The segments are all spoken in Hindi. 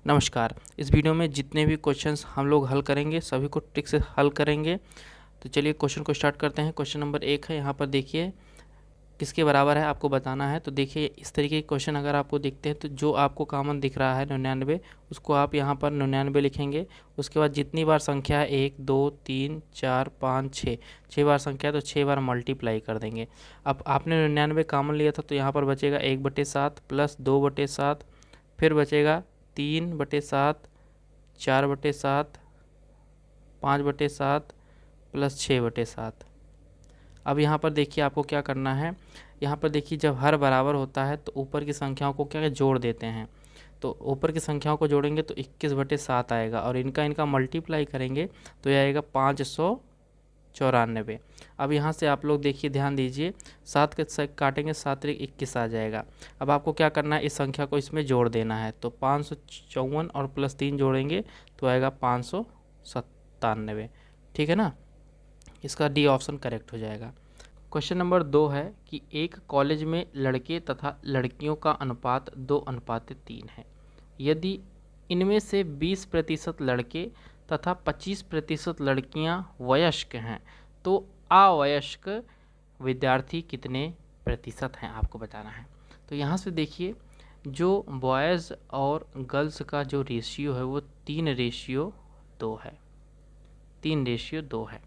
नमस्कार। इस वीडियो में जितने भी क्वेश्चंस हम लोग हल करेंगे सभी को ट्रिक से हल करेंगे। तो चलिए क्वेश्चन को स्टार्ट करते हैं। क्वेश्चन नंबर 1 है, यहाँ पर देखिए किसके बराबर है आपको बताना है। तो देखिए इस तरीके के क्वेश्चन अगर आपको दिखते हैं तो जो आपको कॉमन दिख रहा है 99, उसको आप यहाँ पर 99 लिखेंगे। उसके बाद जितनी बार संख्या है 1 2 3 4 5 6 6 बार संख्या है तो 6 बार मल्टीप्लाई कर देंगे। अब आपने 99 कॉमन लिया था तो यहाँ पर बचेगा 1/7 प्लस 2/7, फिर बचेगा 3/7, 4/7, 5/7 प्लस 6/7। अब यहाँ पर देखिए आपको क्या करना है। यहाँ पर देखिए जब हर बराबर होता है तो ऊपर की संख्याओं को क्या जोड़ देते हैं। तो ऊपर की संख्याओं को जोड़ेंगे तो 21/7 आएगा और इनका मल्टीप्लाई करेंगे तो यह आएगा 594। अब यहाँ से आप लोग देखिए ध्यान दीजिए, 7 के काटेंगे 7 × 21 आ जाएगा। अब आपको क्या करना है, इस संख्या को इसमें जोड़ देना है। तो 554 और प्लस 3 जोड़ेंगे तो आएगा 597। ठीक है ना, इसका डी ऑप्शन करेक्ट हो जाएगा। क्वेश्चन नंबर 2 है कि एक कॉलेज में लड़के तथा लड़कियों का अनुपात 2:3 है। यदि इनमें से 20% लड़के तथा 25% लड़कियां वयस्क हैं तो अवयस्क विद्यार्थी कितने प्रतिशत हैं आपको बताना है। तो यहाँ से देखिए जो बॉयज़ और गर्ल्स का जो रेशियो है वो 3:2 है। 3:2 है।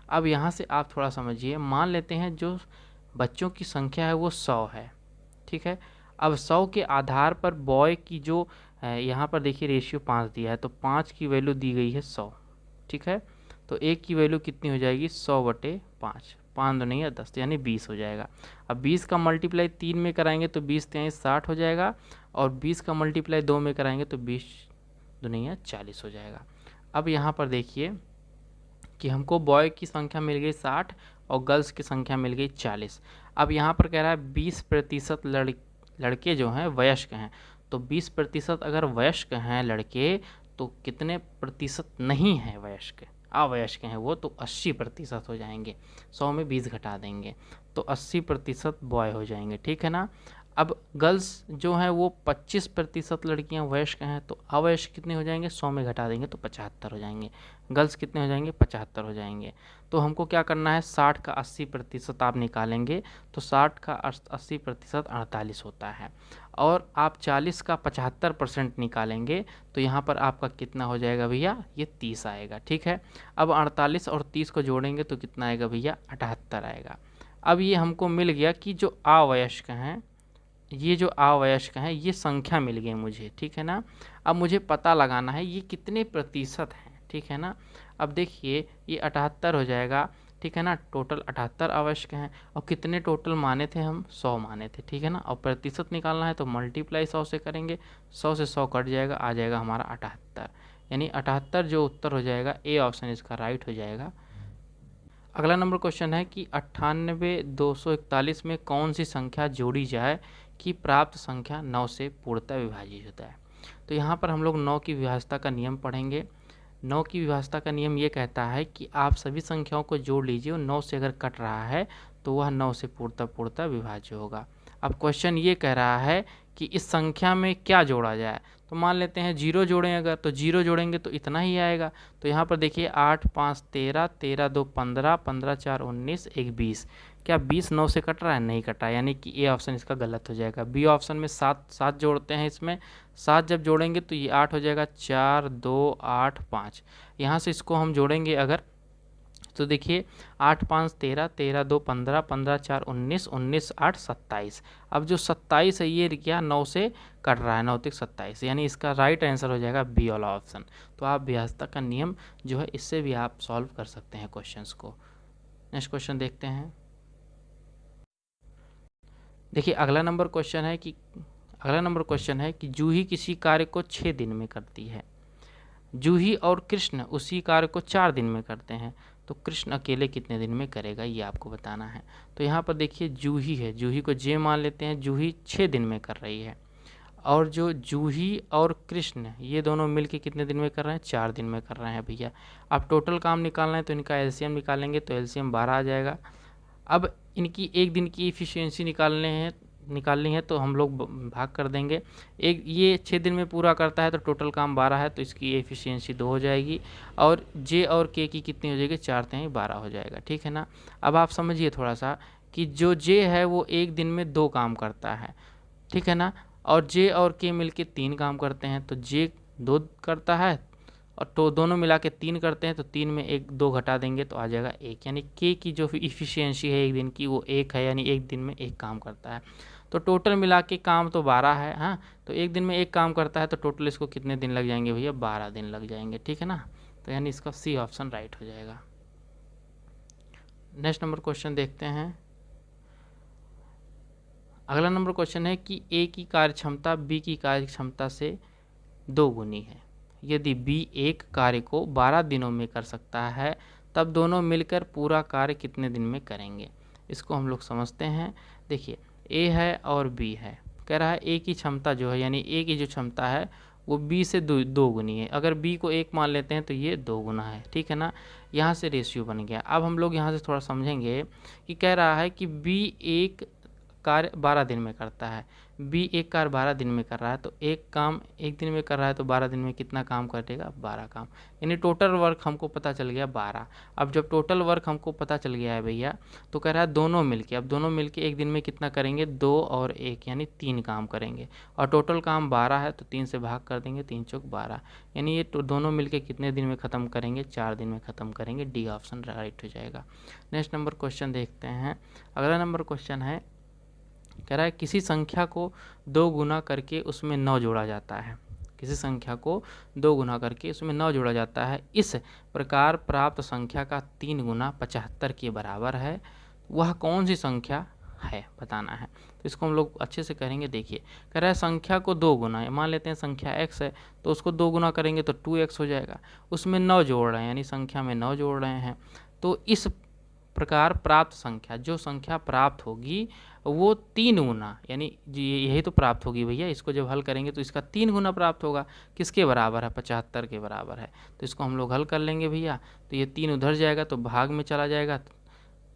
अब यहाँ से आप थोड़ा समझिए, मान लेते हैं जो बच्चों की संख्या है वो 100 है। ठीक है, अब 100 के आधार पर बॉय की जो यहाँ पर देखिए रेशियो 5 दिया है तो 5 की वैल्यू दी गई है 100। ठीक है, तो एक की वैल्यू कितनी हो जाएगी 100/5, 5 2 नहीं है 10 यानी 20 हो जाएगा। अब 20 का मल्टीप्लाई 3 में कराएंगे तो 20 3 60 हो जाएगा और 20 का मल्टीप्लाई 2 में कराएंगे तो 20 2 नहीं है 40 हो जाएगा। अब यहाँ पर देखिए कि हमको बॉय की संख्या मिल गई 60 और गर्ल्स की संख्या मिल गई 40। अब यहाँ पर कह रहा है 20% लड़के जो हैं वयस्क हैं। तो 20% अगर वयस्क हैं लड़के तो कितने प्रतिशत नहीं हैं वयस्क, अवयस्क हैं वो, तो 80% हो जाएंगे। 100 में 20 घटा देंगे तो 80% बॉय हो जाएंगे। ठीक है ना। अब गर्ल्स जो हैं वो 25% लड़कियां वयस्क हैं तो अवयस्क कितने हो जाएंगे, 100 में घटा देंगे तो 75 हो जाएंगे। गर्ल्स कितने हो जाएंगे, 75 हो जाएंगे। तो हमको क्या करना है, 60 का 80% आप निकालेंगे तो 60 का 80% 48 होता है और आप 40 का 75% निकालेंगे तो यहाँ पर आपका कितना हो जाएगा भैया, ये 30 आएगा। ठीक है, अब 48 और 30 को जोड़ेंगे तो कितना आएगा भैया, 78 आएगा। अब ये हमको मिल गया कि जो अवयस्क हैं, ये जो अवयस्क हैं ये संख्या मिल गई मुझे। ठीक है ना, अब मुझे पता लगाना है ये कितने प्रतिशत हैं। ठीक है ना, अब देखिए ये 78 हो जाएगा। ठीक है ना, टोटल 78 अवयस्क हैं और कितने टोटल माने थे हम, 100 माने थे। ठीक है ना, और प्रतिशत निकालना है तो मल्टीप्लाई 100 से करेंगे, 100 से 100 कट जाएगा, आ जाएगा हमारा 78। यानी 78 जो उत्तर हो जाएगा, ए ऑप्शन इसका राइट हो जाएगा। अगला नंबर क्वेश्चन है कि 98,241 में कौन सी संख्या जोड़ी जाए कि प्राप्त संख्या 9 से पूर्णतः विभाजित होता है। तो यहाँ पर हम लोग 9 की विभाज्यता का नियम पढ़ेंगे। 9 की विभाज्यता का नियम ये कहता है कि आप सभी संख्याओं को जोड़ लीजिए और 9 से अगर कट रहा है तो वह 9 से पूर्णतः विभाज्य होगा। अब क्वेश्चन ये कह रहा है कि इस संख्या में क्या जोड़ा जाए। तो मान लेते हैं 0 जोड़ें, अगर तो 0 जोड़ेंगे तो इतना ही आएगा। तो यहाँ पर देखिए 8 5 13, 13 2 15, 15 4 19, 1 20। क्या 20 9 से कट रहा है, नहीं कटा, यानी कि ए ऑप्शन इसका गलत हो जाएगा। बी ऑप्शन में 7 जोड़ते हैं, इसमें 7 जब जोड़ेंगे तो ये 8 हो जाएगा, 4 2 8 5। यहाँ से इसको हम जोड़ेंगे अगर तो देखिए 8 5 13, 13 2 15, 15 4 19, 19 8 27। अब जो 27 है ये क्या 9 से कट रहा है, 9 तक 27, यानी इसका राइट आंसर हो जाएगा बी वाला ऑप्शन। तो आप विभाज्यता का नियम जो है इससे भी आप सॉल्व कर सकते हैं क्वेश्चंस को। नेक्स्ट क्वेश्चन देखते हैं। देखिए अगला नंबर क्वेश्चन है कि जूही किसी कार्य को 6 दिन में करती है। जूही और कृष्ण उसी कार्य को 4 दिन में करते हैं तो कृष्ण अकेले कितने दिन में करेगा, ये आपको बताना है। तो यहाँ पर देखिए जूही है, जूही को जे मान लेते हैं, जूही 6 दिन में कर रही है और जो जूही और कृष्ण ये दोनों मिलके कितने दिन में कर रहे हैं, 4 दिन में कर रहे हैं भैया। अब टोटल काम निकालना है तो इनका एलसीएम निकालेंगे तो एलसीएम 12 आ जाएगा। अब इनकी एक दिन की इफिशियंसी निकालने हैं निकालनी है तो हम लोग भाग कर देंगे। एक ये 6 दिन में पूरा करता है तो टोटल काम 12 है, तो इसकी एफिशिएंसी 2 हो जाएगी। और जे और के की कितनी हो जाएगी, 4 तिहाई 12 हो जाएगा, ठीक है ना। अब आप समझिए थोड़ा सा कि जो जे है वो एक दिन में 2 काम करता है, ठीक है ना, और जे और के मिलके 3 काम करते हैं, तो जे 2 करता है और तो दोनों मिला के 3 करते हैं, तो 3 में 1 2 घटा देंगे तो आ जाएगा 1, यानी के की जो इफिशियंसी है एक दिन की वो 1 है, यानी एक दिन में 1 काम करता है। तो टोटल मिला के काम तो 12 है, हाँ, तो एक दिन में 1 काम करता है तो टोटल इसको कितने दिन लग जाएंगे भैया, 12 दिन लग जाएंगे, ठीक है ना। तो यानी इसका सी ऑप्शन राइट हो जाएगा। नेक्स्ट नंबर क्वेश्चन देखते हैं। अगला नंबर क्वेश्चन है कि ए की कार्य क्षमता बी की कार्य क्षमता से 2 गुनी है। यदि बी एक कार्य को 12 दिनों में कर सकता है तब दोनों मिलकर पूरा कार्य कितने दिन में करेंगे। इसको हम लोग समझते हैं। देखिए ए है और बी है, कह रहा है ए की क्षमता जो है, यानी ए की जो क्षमता है वो बी से 2 गुनी है। अगर बी को 1 मान लेते हैं तो ये 2 गुना है, ठीक है ना। यहाँ से रेशियो बन गया। अब हम लोग यहाँ से थोड़ा समझेंगे कि कह रहा है कि बी एक कार्य 12 दिन में करता है, बी एक कार्य 12 दिन में कर रहा है, तो एक काम एक दिन में कर रहा है तो 12 दिन में कितना काम करेगा, 12 काम, यानी टोटल वर्क हमको पता चल गया 12। अब जब टोटल वर्क हमको पता चल गया है भैया, तो कह रहा है दोनों मिलके, अब दोनों मिलके एक दिन में कितना करेंगे, 2 और 1 यानी 3 काम करेंगे, और टोटल काम 12 है तो 3 से भाग कर देंगे, 3 चौक 12, यानी ये दोनों मिलके कितने दिन में ख़त्म करेंगे, 4 दिन में ख़त्म करेंगे। डी ऑप्शन राइट हो जाएगा। नेक्स्ट नंबर क्वेश्चन देखते हैं। अगला नंबर क्वेश्चन है, कह रहा है किसी संख्या को 2 गुना करके उसमें 9 जोड़ा जाता है। किसी संख्या को 2 गुना करके उसमें 9 जोड़ा जाता है, इस प्रकार प्राप्त संख्या का 3 गुना 75 के बराबर है, वह कौन सी संख्या है बताना है। तो इसको हम लोग अच्छे से करेंगे। देखिए कह रहा है संख्या को 2 गुना है, मान लेते हैं संख्या x है तो उसको 2 गुना करेंगे तो 2x हो जाएगा, उसमें 9 जोड़ रहे हैं यानी संख्या में 9 जोड़ रहे हैं, तो इस प्रकार प्राप्त संख्या, जो संख्या प्राप्त होगी वो 3 गुना, यानी यही तो प्राप्त होगी भैया, इसको जब हल करेंगे तो इसका 3 गुना प्राप्त होगा, किसके बराबर है, 75 के बराबर है। तो इसको हम लोग हल कर लेंगे भैया, तो ये 3 उधर जाएगा तो भाग में चला जाएगा,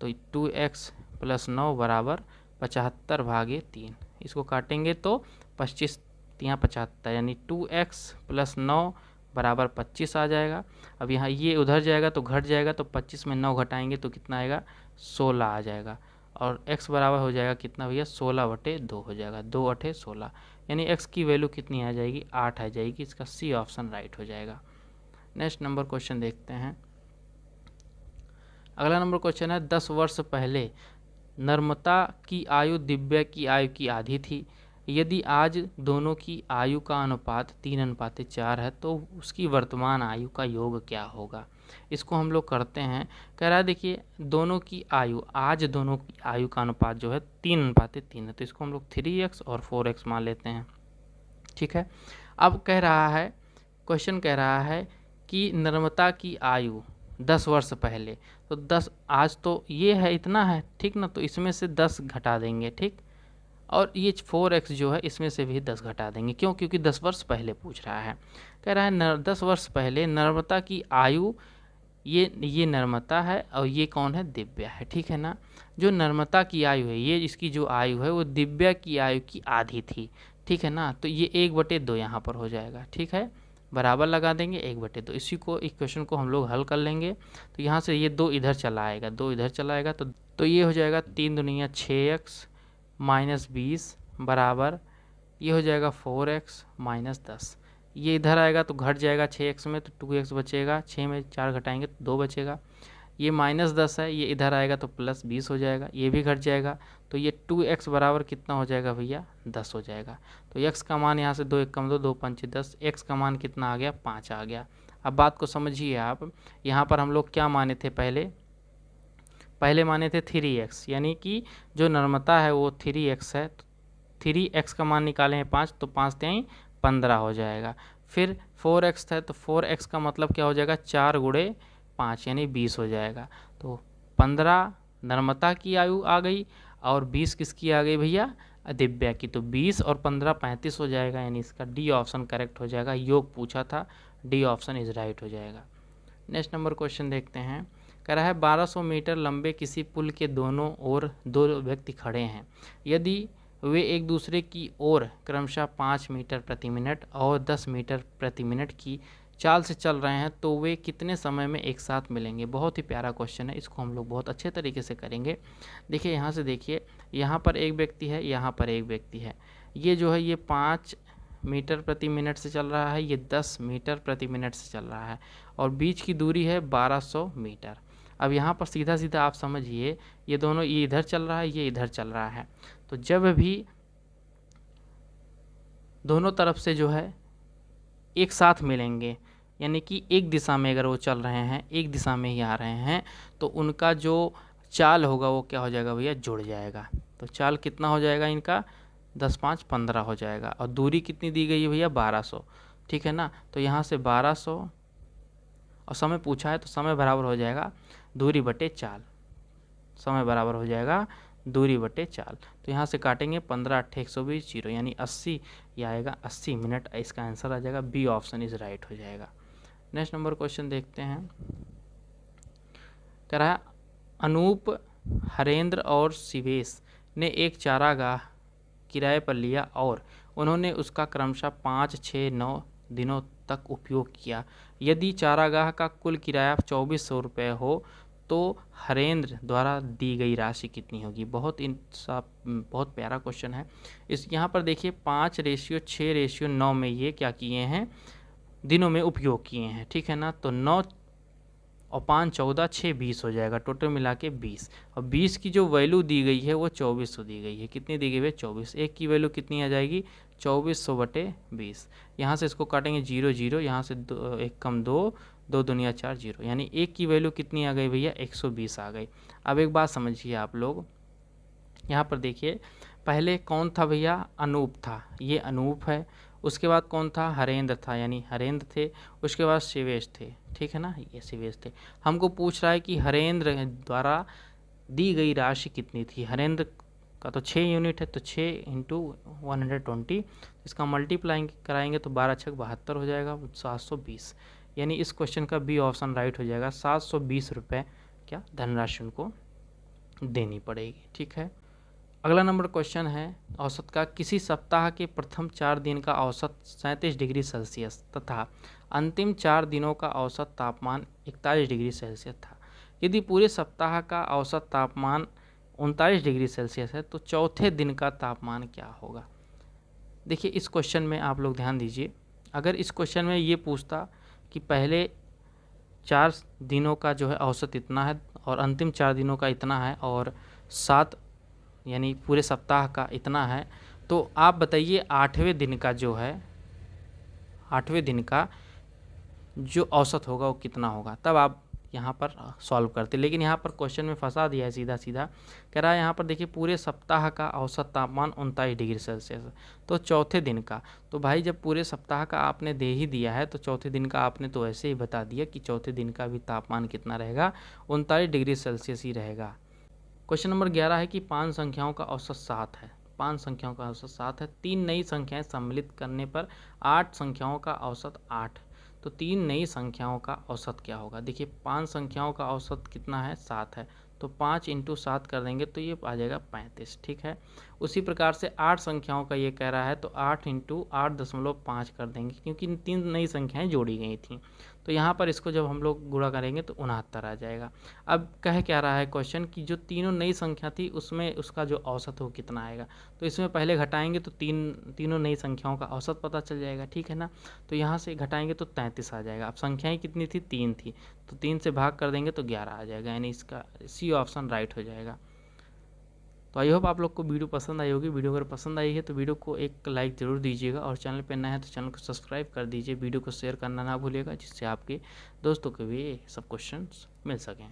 तो 2x + 9 बराबर 75 भागे 3, इसको काटेंगे तो 25 यहाँ 75, यानी 2x + 9 बराबर 25 आ जाएगा। अब यहाँ ये उधर जाएगा तो घट जाएगा, तो 25 में 9 घटाएंगे तो कितना आएगा, 16 आ जाएगा, और x बराबर हो जाएगा कितना भैया, 16/2 हो जाएगा, 2 8 16, यानी x की वैल्यू कितनी आ जाएगी, 8 आ जाएगी। इसका सी ऑप्शन राइट हो जाएगा। नेक्स्ट नंबर क्वेश्चन देखते हैं। अगला नंबर क्वेश्चन है, 10 वर्ष पहले नर्मदा की आयु दिव्या की आयु की आधी थी। यदि आज दोनों की आयु का अनुपात 3:4 है तो उसकी वर्तमान आयु का योग क्या होगा। इसको हम लोग करते हैं। कह रहा है देखिए दोनों की आयु, आज दोनों की आयु का अनुपात जो है 3:3 है, तो इसको हम लोग 3x और 4x मान लेते हैं, ठीक है। अब कह रहा है, क्वेश्चन कह रहा है कि नर्मदा की आयु 10 वर्ष पहले, तो 10 आज तो ये है इतना है, ठीक ना, तो इसमें से 10 घटा देंगे, ठीक, और ये 4x जो है इसमें से भी 10 घटा देंगे, क्यों, क्योंकि 10 वर्ष पहले पूछ रहा है। कह रहा है 10 वर्ष पहले नर्मदा की आयु, ये नर्मदा है और ये कौन है, दिव्या है, ठीक है ना। जो नर्मदा की आयु है, ये इसकी जो आयु है वो दिव्या की आयु की आधी थी, ठीक है ना, तो ये 1/2 यहाँ पर हो जाएगा, ठीक है, बराबर लगा देंगे 1/2। इसी को इक्वेशन को हम लोग हल कर लेंगे, तो यहाँ से ये 2 इधर चला आएगा, 2 इधर चला आएगा, तो ये हो जाएगा 3 दूनिया 6x - 20 बराबर, ये हो जाएगा 4x - 10, ये इधर आएगा तो घट जाएगा 6x में, तो 2x बचेगा, 6 में 4 घटाएंगे तो 2 बचेगा, ये -10 है, ये इधर आएगा तो +20 हो जाएगा, ये भी घट जाएगा, तो ये 2x बराबर कितना हो जाएगा भैया, 10 हो जाएगा। तो x का मान यहाँ से 2 1 कम 2 2 5 10, x का मान कितना आ गया, 5 आ गया। अब बात को समझिए आप, यहाँ पर हम लोग क्या माने थे, पहले माने थे 3x, यानी कि जो नर्मदा है वो 3x है, तो 3x का मान निकाले हैं 5, तो 5 3 15 हो जाएगा। फिर 4x है तो 4x का मतलब क्या हो जाएगा, 4 × 5 यानी 20 हो जाएगा। तो 15 नर्मदा की आयु आ गई और 20 किसकी आ गई भैया, दिव्या की, तो 20 और 15 35 हो जाएगा, यानी इसका डी ऑप्शन करेक्ट हो जाएगा। योग पूछा था, डी ऑप्शन इज राइट हो जाएगा। नेक्स्ट नंबर क्वेश्चन देखते हैं। कह रहा है 1200 मीटर लंबे किसी पुल के दोनों ओर 2 व्यक्ति खड़े हैं। यदि वे एक दूसरे की ओर क्रमशः 5 मीटर प्रति मिनट और 10 मीटर प्रति मिनट की चाल से चल रहे हैं तो वे कितने समय में एक साथ मिलेंगे। बहुत ही प्यारा क्वेश्चन है, इसको हम लोग बहुत अच्छे तरीके से करेंगे। देखिए यहाँ से देखिए, यहाँ पर एक व्यक्ति है, यहाँ पर एक व्यक्ति है। ये जो है ये 5 मीटर प्रति मिनट से चल रहा है, ये 10 मीटर प्रति मिनट से चल रहा है और बीच की दूरी है 1200 मीटर। अब यहाँ पर सीधा सीधा आप समझिए, ये दोनों, ये इधर चल रहा है, ये इधर चल रहा है, तो जब भी दोनों तरफ से जो है एक साथ मिलेंगे, यानी कि एक दिशा में अगर वो चल रहे हैं, एक दिशा में ही आ रहे हैं, तो उनका जो चाल होगा वो क्या हो जाएगा भैया, जुड़ जाएगा। तो चाल कितना हो जाएगा इनका, 10 5 15 हो जाएगा। और दूरी कितनी दी गई है भैया, 1200, ठीक है ना। तो यहाँ से 1200 और समय पूछा है तो समय बराबर हो जाएगा दूरी बटे चाल, समय बराबर हो जाएगा दूरी बटे चाल। तो यहाँ से काटेंगे 15 8 120 0, यानी 80, ये आएगा 80 मिनट। इसका आंसर आ जाएगा बी ऑप्शन इज राइट हो जाएगा। नेक्स्ट नंबर क्वेश्चन देखते हैं। कह रहा है अनूप, हरेंद्र और शिवेश ने एक चारागाह किराए पर लिया और उन्होंने उसका क्रमशः 5 6 9 दिनों तक उपयोग किया। यदि चारागाह का कुल किराया 2400 रुपये हो तो हरेंद्र द्वारा दी गई राशि कितनी होगी। बहुत प्यारा क्वेश्चन है। इस यहाँ पर देखिए 5:6:9 में ये क्या किए हैं, दिनों में उपयोग किए हैं, ठीक है ना। तो 9 और 5 14, 6 20 हो जाएगा, टोटल मिला के 20। और 20 की जो वैल्यू दी गई है वो 2400 दी गई है। कितनी दी गई है, 24। एक की वैल्यू कितनी आ जाएगी, 2400 बटे 20। यहाँ से इसको काटेंगे 0 0, यहाँ से 1 कम 2, 2 दूनिया 4 0, यानी एक की वैल्यू कितनी आ गई भैया, 120 आ गई। अब एक बात समझिए आप लोग, यहाँ पर देखिए पहले कौन था भैया, अनूप था, ये अनूप है। उसके बाद कौन था, हरेंद्र था, यानी हरेंद्र थे। उसके बाद शिवेश थे, ठीक है ना, ये शिवेश थे। हमको पूछ रहा है कि हरेंद्र द्वारा दी गई राशि कितनी थी। हरेंद्र का तो 6 यूनिट है, तो 6 × 120, इसका मल्टीप्लाई कराएंगे तो 12 6 72 हो जाएगा, 720। यानी इस क्वेश्चन का बी ऑप्शन राइट हो जाएगा। 720 रुपये क्या धनराशि उनको देनी पड़ेगी, ठीक है। अगला नंबर क्वेश्चन है औसत का। किसी सप्ताह के प्रथम 4 दिन का औसत 37 डिग्री सेल्सियस तथा अंतिम 4 दिनों का औसत तापमान 41 डिग्री सेल्सियस था। यदि पूरे सप्ताह का औसत तापमान 39 डिग्री सेल्सियस है तो चौथे दिन का तापमान क्या होगा। देखिए इस क्वेश्चन में आप लोग ध्यान दीजिए, अगर इस क्वेश्चन में ये पूछता कि पहले 4 दिनों का जो है औसत इतना है और अंतिम 4 दिनों का इतना है और 7 यानी पूरे सप्ताह का इतना है, तो आप बताइए 8वें दिन का जो है, 8वें दिन का जो औसत होगा वो कितना होगा, तब आप यहाँ पर सॉल्व करते। लेकिन यहाँ पर क्वेश्चन में फंसा दिया है सीधा सीधा। कह रहा है यहाँ पर देखिए पूरे सप्ताह का औसत तापमान 39 डिग्री सेल्सियस, तो चौथे दिन का। तो भाई जब पूरे सप्ताह का आपने दे ही दिया है तो चौथे दिन का आपने तो ऐसे ही बता दिया कि चौथे दिन का भी तापमान कितना रहेगा, 39 डिग्री सेल्सियस ही रहेगा। क्वेश्चन नंबर 11 है कि 5 संख्याओं का औसत 7 है। 5 संख्याओं का औसत 7 है। 3 नई संख्याएं सम्मिलित करने पर 8 संख्याओं का औसत 8, तो 3 नई संख्याओं का औसत क्या होगा। देखिए 5 संख्याओं का औसत कितना है, 7 है, तो 5 × 7 कर देंगे तो ये आ जाएगा 35, ठीक है। उसी प्रकार से 8 संख्याओं का ये कह रहा है तो 8 × 8.5 कर देंगे, क्योंकि 3 नई संख्याएं जोड़ी गई थी। तो यहाँ पर इसको जब हम लोग गुणा करेंगे तो 69 आ जाएगा। अब कह क्या रहा है क्वेश्चन कि जो तीनों नई संख्या थी उसमें उसका जो औसत हो कितना आएगा। तो इसमें पहले घटाएंगे तो तीनों नई संख्याओं का औसत पता चल जाएगा, ठीक है ना। तो यहाँ से घटाएंगे तो 33 आ जाएगा। अब संख्याएं कितनी थी, 3 थी, तो 3 से भाग कर देंगे तो 11 आ जाएगा, यानी इसका सी ऑप्शन राइट हो जाएगा। तो आई होप आप लोग को वीडियो पसंद आई होगी। वीडियो अगर पसंद आई है तो वीडियो को एक लाइक ज़रूर दीजिएगा और चैनल पर नया है तो चैनल को सब्सक्राइब कर दीजिए। वीडियो को शेयर करना ना भूलिएगा, जिससे आपके दोस्तों को भी सब क्वेश्चंस मिल सकें।